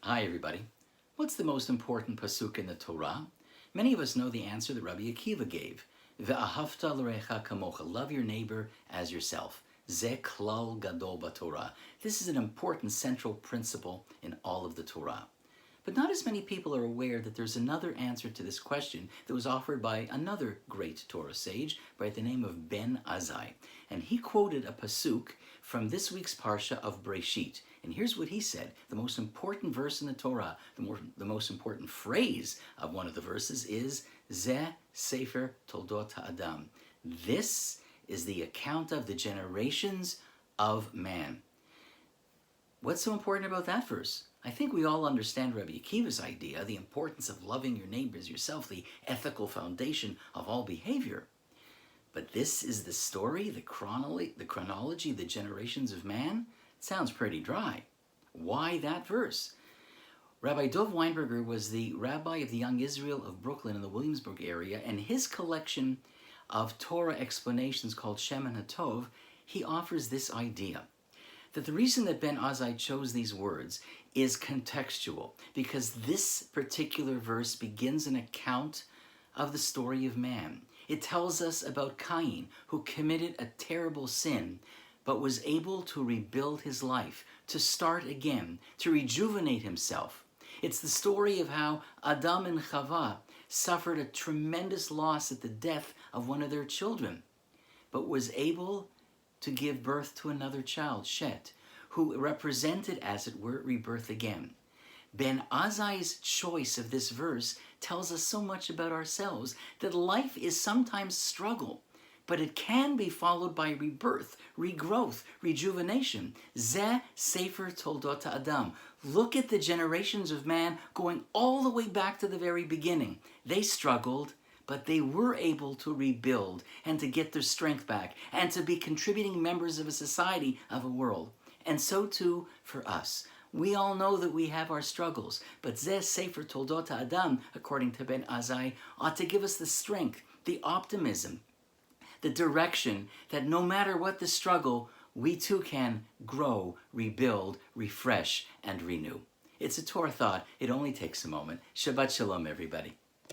Hi everybody. What's the most important pasuk in the Torah? Many of us know the answer that Rabbi Akiva gave. Ve'ahavta l'recha kamocha. Love your neighbor as yourself. Ze klal gadol b'Torah. This is an important central principle in all of the Torah. But not as many people are aware that there's another answer to this question that was offered by another great Torah sage by the name of Ben Azai. And he quoted a pasuk from this week's parsha of Bereishit. And here's what he said. The most important verse in the Torah, the most important phrase of one of the verses is Ze Sefer Toldot Ha'adam. This is the account of the generations of man. What's so important about that verse? I think we all understand Rabbi Akiva's idea, the importance of loving your neighbors yourself, the ethical foundation of all behavior. But this is the story, the chronology, the generations of man? It sounds pretty dry. Why that verse? Rabbi Dov Weinberger was the rabbi of the Young Israel of Brooklyn in the Williamsburg area, and his collection of Torah explanations called Shemen HaTov, he offers this idea that the reason that Ben Azai chose these words is contextual, because this particular verse begins an account of the story of man. It tells us about Cain, who committed a terrible sin, but was able to rebuild his life, to start again, to rejuvenate himself. It's the story of how Adam and Chava suffered a tremendous loss at the death of one of their children, but was able to give birth to another child, Shet, who represented, as it were, rebirth again. Ben Azai's choice of this verse tells us so much about ourselves, that life is sometimes struggle, but it can be followed by rebirth, regrowth, rejuvenation. Ze Sefer Toldot Adam. Look at the generations of man going all the way back to the very beginning. They struggled, but they were able to rebuild and to get their strength back and to be contributing members of a society, of a world. And so too for us. We all know that we have our struggles, but Ze Sefer Toldot Adam, according to Ben Azai, ought to give us the strength, the optimism, the direction that no matter what the struggle, we too can grow, rebuild, refresh, and renew. It's a Torah thought. It only takes a moment. Shabbat Shalom, everybody.